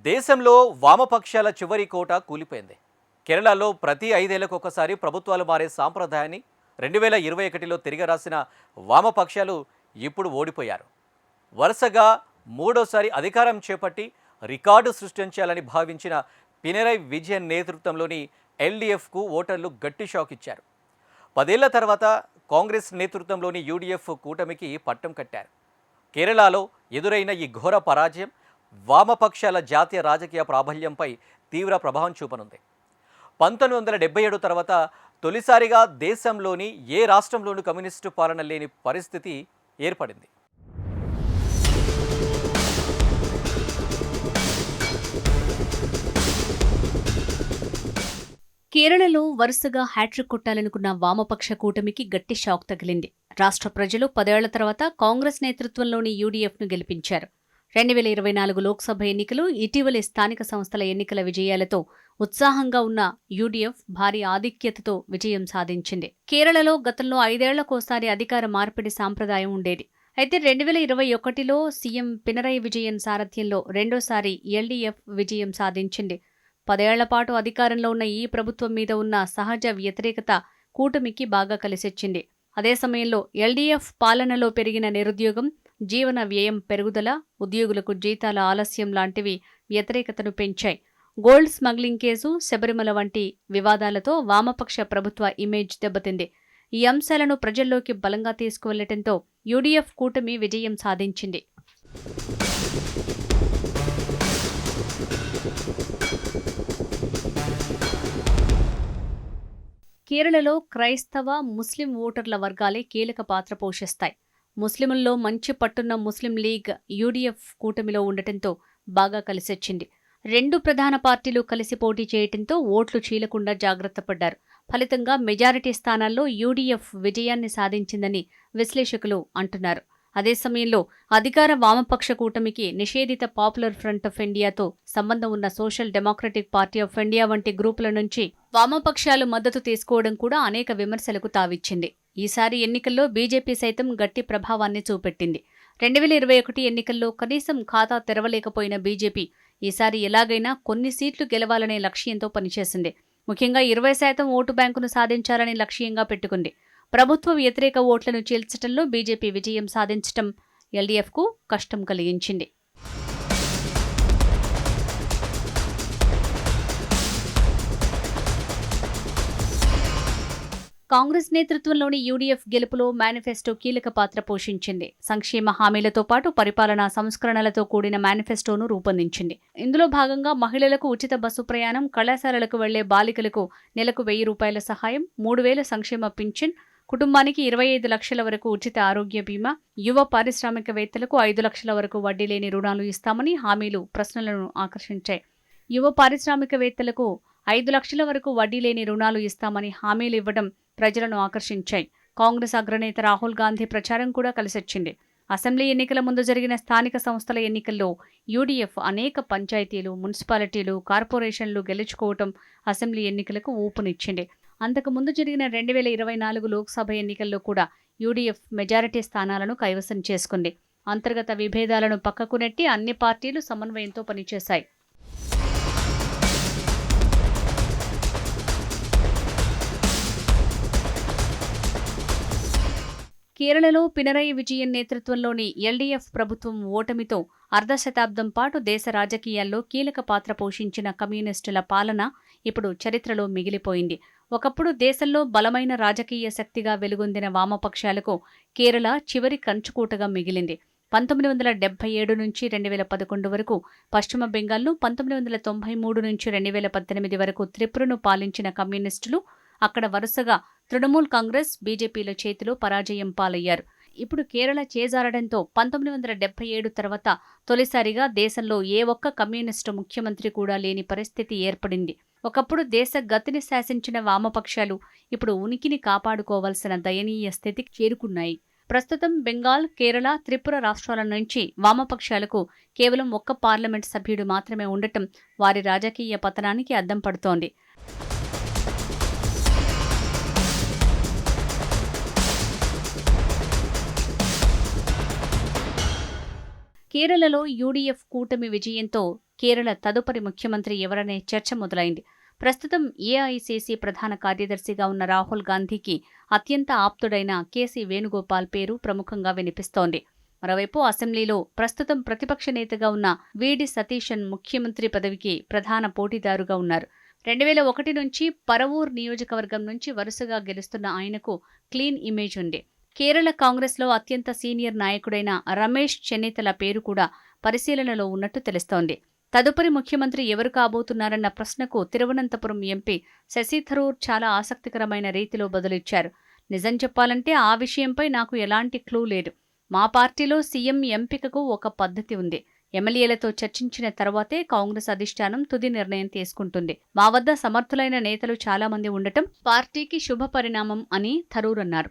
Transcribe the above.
దేశంలో వామపక్షాల చివరి కోట కూలిపోయింది. కేరళలో ప్రతి 5 ఏళ్లకు ఒకసారి ప్రభుత్వాలు మారే సాంప్రదాయాన్ని 2021లో తిరిగి రాసిన వామపక్షాలు ఇప్పుడు ఓడిపోయారు. వరుసగా మూడోసారి అధికారం చేపట్టి రికార్డు సృష్టించాలని భావించిన పినరై విజయన్ నేతృత్వంలోని ఎల్డీఎఫ్కు ఓటర్లు గట్టి షాక్ ఇచ్చారు. 10 ఏళ్ల తర్వాత కాంగ్రెస్ నేతృత్వంలోని యూడీఎఫ్ కూటమికి పట్టం కట్టారు. కేరళలో ఎదురైన ఈ ఘోర పరాజయం వామపక్షాల జాతీయ రాజకీయ ప్రాబల్యంపై తీవ్ర ప్రభావం చూపనుంది. 1977 తర్వాత తొలిసారిగా దేశంలోని ఏ రాష్ట్రంలోనూ కమ్యూనిస్టు పాలన లేని పరిస్థితి ఏర్పడింది. కేరళలో వరుసగా హ్యాట్రిక్ కొట్టాలనుకున్న వామపక్ష కూటమికి గట్టి షాక్ తగిలింది. రాష్ట్ర ప్రజలు 10 ఏళ్ల తర్వాత కాంగ్రెస్ నేతృత్వంలోని యూడీఎఫ్ను గెలిపించారు. 2024 లోక్సభ ఎన్నికలు, ఇటీవలి స్థానిక సంస్థల ఎన్నికల విజయాలతో ఉత్సాహంగా ఉన్న యూడీఎఫ్ భారీ ఆధిక్యతతో విజయం సాధించింది. కేరళలో గతంలో 5 ఏళ్లకోసారి అధికార మార్పిడి సాంప్రదాయం ఉండేది. అయితే 2021లో సీఎం పినరై విజయన్ సారథ్యంలో రెండోసారి ఎల్డీఎఫ్ విజయం సాధించింది. 10 ఏళ్ల పాటు అధికారంలో ఉన్న ఈ ప్రభుత్వం మీద ఉన్న సహజ వ్యతిరేకత కూటమికి బాగా కలిసొచ్చింది. అదే సమయంలో ఎల్డీఎఫ్ పాలనలో పెరిగిన నిరుద్యోగం, జీవన వ్యయం పెరుగుదల, ఉద్యోగులకు జీతాల ఆలస్యం లాంటివి వ్యతిరేకతను పెంచాయి. గోల్డ్ స్మగ్లింగ్ కేసు, శబరిమల వంటి వివాదాలతో వామపక్ష ప్రభుత్వ ఇమేజ్ దెబ్బతింది. ఈ అంశాలను ప్రజల్లోకి బలంగా తీసుకువెళ్లటంతో యూడీఎఫ్ కూటమి విజయం సాధించింది. కేరళలో క్రైస్తవ, ముస్లిం ఓటర్ల వర్గాలే కీలక పాత్ర పోషిస్తాయి. ముస్లింల్లో మంచి పట్టున్న ముస్లిం లీగ్ యూడీఎఫ్ కూటమిలో ఉండటంతో బాగా కలిసొచ్చింది. 2 ప్రధాన పార్టీలు కలిసి పోటీ చేయటంతో ఓట్లు చీలకుండా జాగ్రత్త పడ్డారు. ఫలితంగా మెజారిటీ స్థానాల్లో యూడీఎఫ్ విజయాన్ని సాధించిందని విశ్లేషకులు అంటున్నారు. అదే సమయంలో అధికార వామపక్ష కూటమికి నిషేధిత పాపులర్ ఫ్రంట్ ఆఫ్ ఇండియాతో సంబంధం ఉన్న social democratic party of India వంటి గ్రూపుల నుంచి వామపక్షాలు మద్దతు తీసుకోవడం కూడా అనేక విమర్శలకు తావిచ్చింది. ఈసారి ఎన్నికల్లో బీజేపీ సైతం గట్టి ప్రభావాన్ని చూపెట్టింది. 2021 ఎన్నికల్లో కనీసం ఖాతా తెరవలేకపోయిన బీజేపీ ఈసారి ఎలాగైనా కొన్ని సీట్లు గెలవాలనే లక్ష్యంతో పనిచేసింది. ముఖ్యంగా 20% ఓటు బ్యాంకును సాధించాలని లక్ష్యంగా పెట్టుకుంది. ప్రభుత్వ వ్యతిరేక ఓట్లను చీల్చడంలో బీజేపీ విజయం సాధించడం ఎల్డీఎఫ్కు కష్టం కలిగించింది. కాంగ్రెస్ నేతృత్వంలోని యూడీఎఫ్ గెలుపులో మేనిఫెస్టో కీలక పాత్ర పోషించింది. సంక్షేమ హామీలతో పాటు పరిపాలనా సంస్కరణలతో కూడిన మేనిఫెస్టోను రూపొందించింది. ఇందులో భాగంగా మహిళలకు ఉచిత బస్సు ప్రయాణం, కళాశాలలకు వెళ్లే బాలికలకు నెలకు 1000 రూపాయల సహాయం, 3000 సంక్షేమ పింఛన్, కుటుంబానికి 25 లక్షల వరకు ఉచిత ఆరోగ్య బీమా, యువ పారిశ్రామికవేత్తలకు 5 లక్షల వరకు వడ్డీ లేని రుణాలు ఇస్తామని హామీలు ప్రశ్నలను ఆకర్షించాయి. యువ పారిశ్రామికవేత్తలకు 5 లక్షల వరకు వడ్డీ లేని రుణాలు ఇస్తామని హామీలు ఇవ్వడం ప్రజలను ఆకర్షించాయి. కాంగ్రెస్ అగ్రనేత రాహుల్ గాంధీ ప్రచారం కూడా కలిసొచ్చింది. అసెంబ్లీ ఎన్నికల ముందు జరిగిన స్థానిక సంస్థల ఎన్నికల్లో యూడీఎఫ్ అనేక పంచాయతీలు, మున్సిపాలిటీలు, కార్పొరేషన్లు గెలుచుకోవటం అసెంబ్లీ ఎన్నికలకు ఊపునిచ్చింది. అంతకుముందు జరిగిన 2024 లోక్సభ ఎన్నికల్లో కూడా యూడీఎఫ్ మెజారిటీ స్థానాలను కైవసం చేసుకుంది. అంతర్గత విభేదాలను పక్కకు నెట్టి అన్ని పార్టీలు సమన్వయంతో పనిచేశాయి. కేరళలో పినరై విజయన్ నేతృత్వంలోని ఎల్డీఎఫ్ ప్రభుత్వం ఓటమితో అర్ధశతాబ్దం పాటు దేశ రాజకీయాల్లో కీలక పాత్ర పోషించిన కమ్యూనిస్టుల పాలన ఇప్పుడు చరిత్రలో మిగిలిపోయింది. ఒకప్పుడు దేశంలో బలమైన రాజకీయ శక్తిగా వెలుగొందిన వామపక్షాలకు కేరళ చివరి కంచుకోటగా మిగిలింది. 1977 నుంచి 2011 వరకు పశ్చిమ బెంగాల్ను, 1993 నుంచి 2018 వరకు త్రిపురను పాలించిన కమ్యూనిస్టులు అక్కడ వరుసగా తృణమూల్ కాంగ్రెస్, బీజేపీల చేతిలో పరాజయం పాలయ్యారు. ఇప్పుడు కేరళ చేజారడంతో 1977 తర్వాత తొలిసారిగా దేశంలో ఏ ఒక్క కమ్యూనిస్టు ముఖ్యమంత్రి కూడా లేని పరిస్థితి ఏర్పడింది. ఒకప్పుడు దేశ గతిని శాసించిన వామపక్షాలు ఇప్పుడు ఉనికిని కాపాడుకోవాల్సిన దయనీయ స్థితికి చేరుకున్నాయి. ప్రస్తుతం బెంగాల్, కేరళ, త్రిపుర రాష్ట్రాల నుంచి వామపక్షాలకు కేవలం ఒక్క పార్లమెంట్ సభ్యుడు మాత్రమే ఉండటం వారి రాజకీయ పతనానికి అద్దం పడుతోంది. కేరళలో యూడీఎఫ్ కూటమి విజయంతో కేరళ తదుపరి ముఖ్యమంత్రి ఎవరనే చర్చ మొదలైంది. ప్రస్తుతం ఏఐసీసీ ప్రధాన కార్యదర్శిగా ఉన్న రాహుల్ గాంధీకి అత్యంత ఆప్తుడైన కేసీ వేణుగోపాల్ పేరు ప్రముఖంగా వినిపిస్తోంది. మరోవైపు అసెంబ్లీలో ప్రస్తుతం ప్రతిపక్ష నేతగా ఉన్న వీడి సతీశన్ ముఖ్యమంత్రి పదవికి ప్రధాన పోటీదారుగా ఉన్నారు. 2001 నుంచి పరవూర్ నియోజకవర్గం నుంచి వరుసగా గెలుస్తున్న ఆయనకు క్లీన్ ఇమేజ్ ఉంది. కేరళ కాంగ్రెస్లో అత్యంత సీనియర్ నాయకుడైన రమేష్ చెన్నితల పేరు కూడా పరిశీలనలో ఉన్నట్టు తెలుస్తోంది. తదుపరి ముఖ్యమంత్రి ఎవరు కాబోతున్నారన్న ప్రశ్నకు తిరువనంతపురం ఎంపీ శశి థరూర్ చాలా ఆసక్తికరమైన రీతిలో బదులిచ్చారు. నిజం చెప్పాలంటే ఆ విషయంపై నాకు ఎలాంటి క్లూ లేదు. మా పార్టీలో సీఎం ఎంపికకు ఒక పద్ధతి ఉంది. ఎమ్మెల్యేలతో చర్చించిన తర్వాతే కాంగ్రెస్ అధిష్టానం తుది నిర్ణయం తీసుకుంటుంది. మా వద్ద సమర్థులైన నేతలు చాలా మంది ఉండటం పార్టీకి శుభ పరిణామం అని థరూర్ అన్నారు.